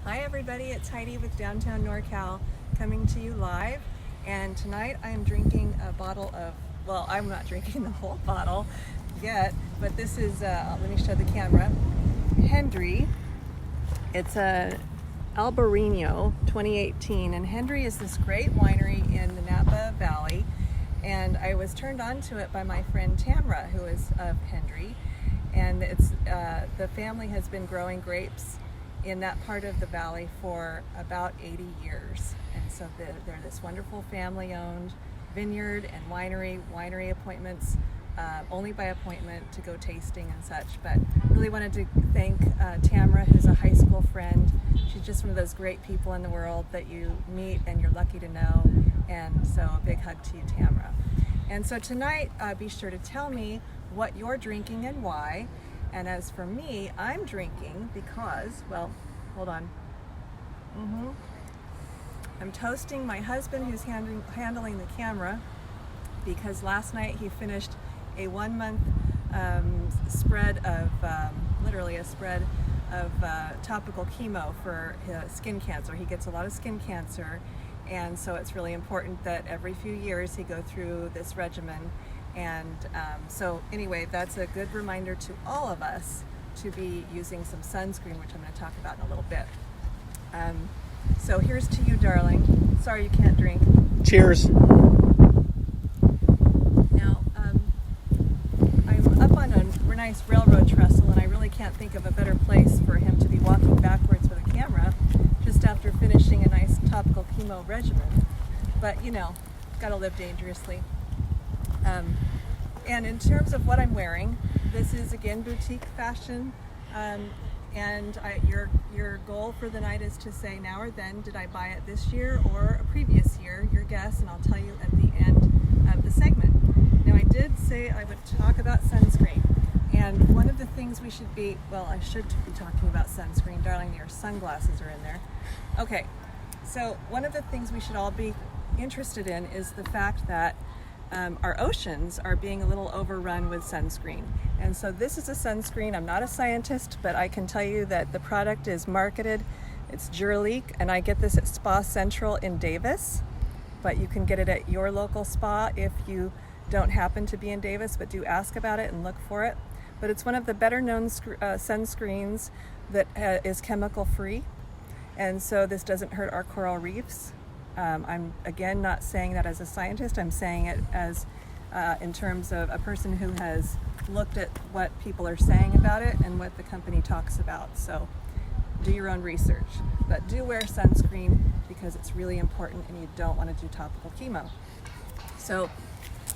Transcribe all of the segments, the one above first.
Hi everybody, it's Heidi with Downtown NorCal coming to you live, and tonight I am drinking a bottle of, well, I'm not drinking the whole bottle yet, but this is, let me show the camera, Hendry. It's a Albarino 2018, and Hendry is this great winery in the Napa Valley, and I was turned on to it by my friend Tamra, who is of Hendry, and it's the family has been growing grapes in that part of the valley for about 80 years. And so they're this wonderful family-owned vineyard and winery appointments, only by appointment to go tasting and such. But really wanted to thank Tamra, who's a high school friend. She's just one of those great people in the world that you meet and you're lucky to know. And so a big hug to you, Tamra. And so tonight, be sure to tell me what you're drinking and why. And as for me, I'm drinking because, well, hold on. I'm toasting my husband, who's handling the camera, because last night he finished a 1 month spread of, literally a spread of topical chemo for skin cancer. He gets a lot of skin cancer, and so it's really important that every few years he go through this regimen. And so anyway, that's a good reminder to all of us to be using some sunscreen, which I'm going to talk about in a little bit. So here's to you, darling. Sorry you can't drink. Cheers. Now, I'm up on a nice railroad trestle, and I really can't think of a better place for him to be walking backwards with a camera just after finishing a nice topical chemo regimen. But, you know, gotta live dangerously. And in terms of what I'm wearing, this is again boutique fashion, and your goal for the night is to say now or then, did I buy it this year or a previous year? Your guess, and I'll tell you at the end of the segment. Now, I did say I would talk about sunscreen, and one of the things we should be, well, I should be talking about sunscreen, darling, your sunglasses are in there. Okay, so one of the things we should all be interested in is the fact that our oceans are being a little overrun with sunscreen. And so this is a sunscreen. I'm not a scientist, but I can tell you that the product is marketed. It's Jurlique, and I get this at Spa Central in Davis, but you can get it at your local spa if you don't happen to be in Davis, but do ask about it and look for it. But it's one of the better known sunscreens that is chemical free. And so this doesn't hurt our coral reefs. I'm again not saying that as a scientist. I'm saying it as in terms of a person who has looked at what people are saying about it and what the company talks about. So do your own research, but do wear sunscreen because it's really important, and you don't want to do topical chemo. So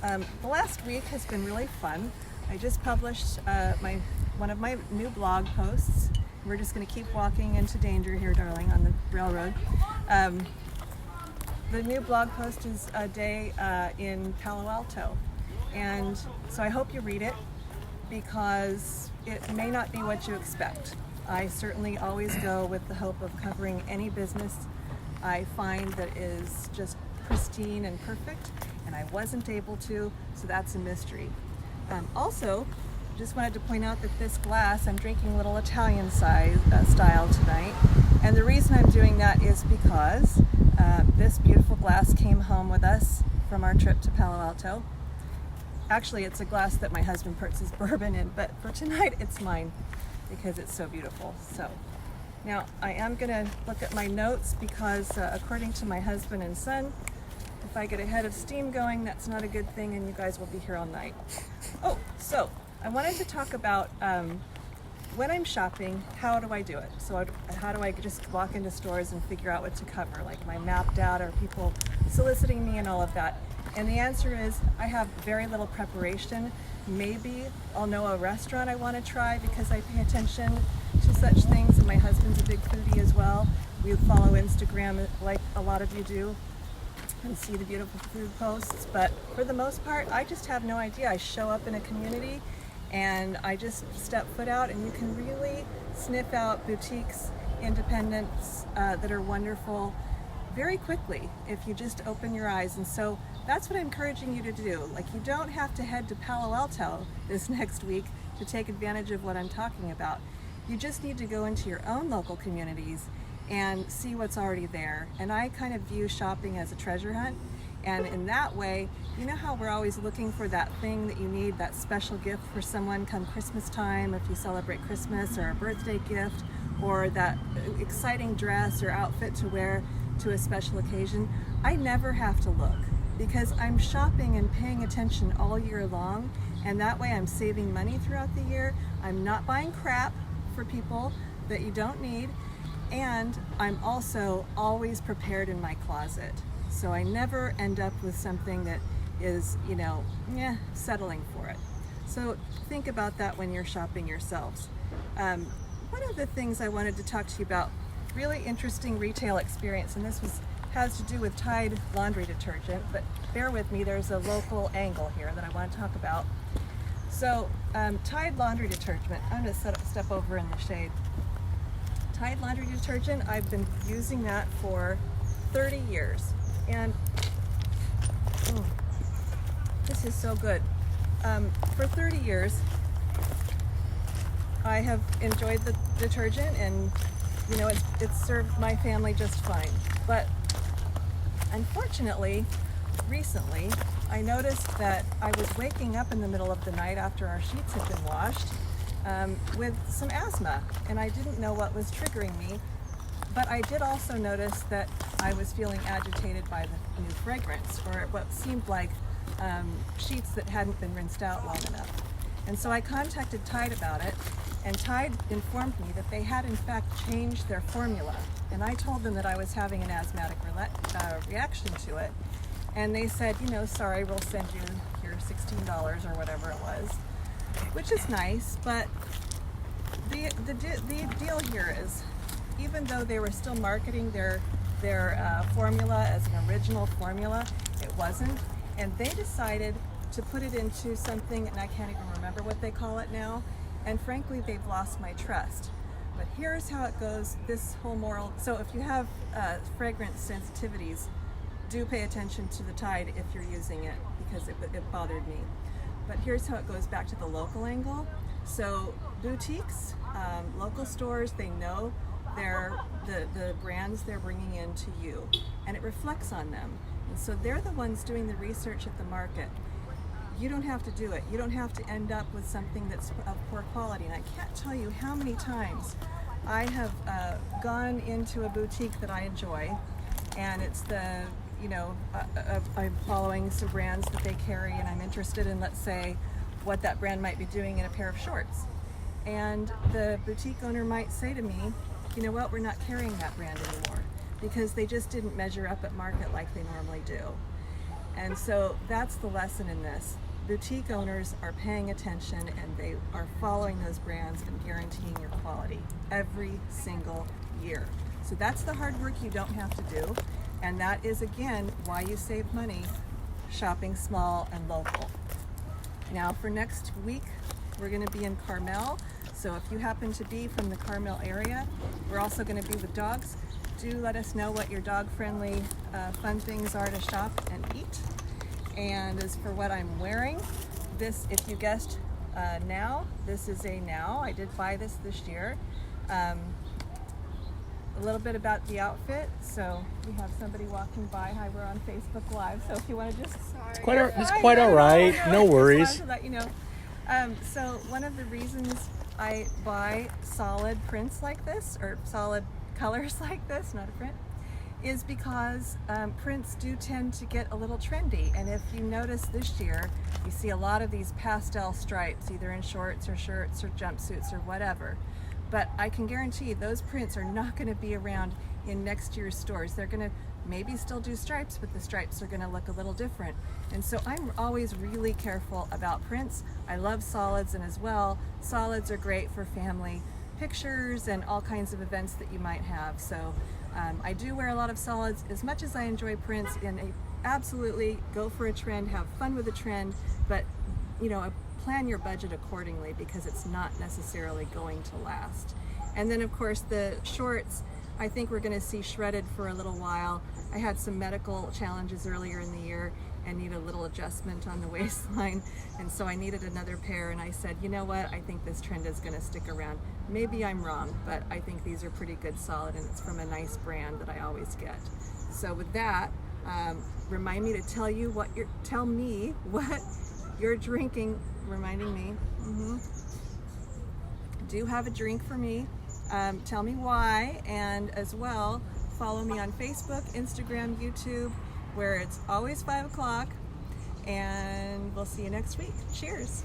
the last week has been really fun. I just published one of my new blog posts. We're just going to keep walking into danger here, darling, on the railroad. The new blog post is a day in Palo Alto, and so I hope you read it because it may not be what you expect. I certainly always go with the hope of covering any business I find that is just pristine and perfect, and I wasn't able to, so that's a mystery. Also, just wanted to point out that this glass, I'm drinking a little Italian style tonight, and the reason I'm doing that is because this beautiful glass came home with us from our trip to Palo Alto. Actually, it's a glass that my husband puts his bourbon in, but for tonight it's mine because it's so beautiful. So now I am going to look at my notes because according to my husband and son, if I get a head of steam going, that's not a good thing, and you guys will be here all night. Oh, so I wanted to talk about when I'm shopping, how do I do it? So how do I just walk into stores and figure out what to cover? Like, am I mapped out? Are people soliciting me and all of that? And the answer is I have very little preparation. Maybe I'll know a restaurant I want to try because I pay attention to such things, and my husband's a big foodie as well. We follow Instagram like a lot of you do and see the beautiful food posts, but for the most part, I just have no idea. I show up in a community and I just step foot out, and you can really sniff out boutiques, independents that are wonderful very quickly if you just open your eyes. And so that's what I'm encouraging you to do. Like, you don't have to head to Palo Alto this next week to take advantage of what I'm talking about. You just need to go into your own local communities and see what's already there. And I kind of view shopping as a treasure hunt. And in that way, you know how we're always looking for that thing that you need, that special gift for someone come Christmas time, if you celebrate Christmas, or a birthday gift, or that exciting dress or outfit to wear to a special occasion. I never have to look because I'm shopping and paying attention all year long, and that way I'm saving money throughout the year. I'm not buying crap for people that you don't need, and I'm also always prepared in my closet. So I never end up with something that is, settling for it. So think about that when you're shopping yourselves. One of the things I wanted to talk to you about, really interesting retail experience, and this has to do with Tide laundry detergent, but bear with me, there's a local angle here that I want to talk about. So Tide laundry detergent, I'm going to step over in the shade. Tide laundry detergent, I've been using that for 30 years. And this is so good. For 30 years, I have enjoyed the detergent, and it's served my family just fine. But unfortunately, recently, I noticed that I was waking up in the middle of the night after our sheets had been washed with some asthma, and I didn't know what was triggering me. But I did also notice that I was feeling agitated by the new fragrance, or what seemed like sheets that hadn't been rinsed out long enough. And so I contacted Tide about it, and Tide informed me that they had in fact changed their formula. And I told them that I was having an asthmatic reaction to it. And they said, sorry, we'll send you your $16 or whatever it was, which is nice. But the deal here is, even though they were still marketing their formula as an original formula, it wasn't. And they decided to put it into something, and I can't even remember what they call it now. And frankly, they've lost my trust. But here's how it goes, this whole moral. So if you have fragrance sensitivities, do pay attention to the Tide if you're using it, because it bothered me. But here's how it goes back to the local angle. So boutiques, local stores, they know the brands they're bringing in to you, and it reflects on them. And so they're the ones doing the research at the market. You don't have to do it. You don't have to end up with something that's of poor quality. And I can't tell you how many times I have gone into a boutique that I enjoy, and it's I'm following some brands that they carry, and I'm interested in, let's say, what that brand might be doing in a pair of shorts. And the boutique owner might say to me, you know what, we're not carrying that brand anymore because they just didn't measure up at market like they normally do. And so that's the lesson in this. Boutique owners are paying attention, and they are following those brands and guaranteeing your quality every single year. So that's the hard work you don't have to do. And that is, again, why you save money shopping small and local. Now for next week, we're going to be in Carmel. So if you happen to be from the Carmel area, we're also going to be with dogs. Do let us know what your dog-friendly fun things are to shop and eat. And as for what I'm wearing, this, if you guessed now, this is a now. I did buy this year. A little bit about the outfit. So we have somebody walking by. Hi, we're on Facebook Live. So if you want to just... It's quite all right. No worries. Just wanted to let you know. So one of the reasons I buy solid prints like this, or solid colors like this, not a print, is because prints do tend to get a little trendy. And if you notice this year, you see a lot of these pastel stripes, either in shorts or shirts or jumpsuits or whatever. But I can guarantee those prints are not going to be around in next year's stores. They're going to maybe still do stripes, but the stripes are going to look a little different. And so I'm always really careful about prints. I love solids, and as well, solids are great for family pictures and all kinds of events that you might have. So I do wear a lot of solids. As much as I enjoy prints, and absolutely go for a trend, have fun with a trend, but plan your budget accordingly, because it's not necessarily going to last. And then of course the shorts, I think we're going to see shredded for a little while. I had some medical challenges earlier in the year and need a little adjustment on the waistline, and so I needed another pair, and I said, you know what, I think this trend is going to stick around. Maybe I'm wrong, but I think these are pretty good, solid, and it's from a nice brand that I always get. So with that, remind me to tell me what you're drinking, reminding me. Do have a drink for me. Tell me why, and as well, follow me on Facebook, Instagram, YouTube, where it's always 5 o'clock, and we'll see you next week. Cheers.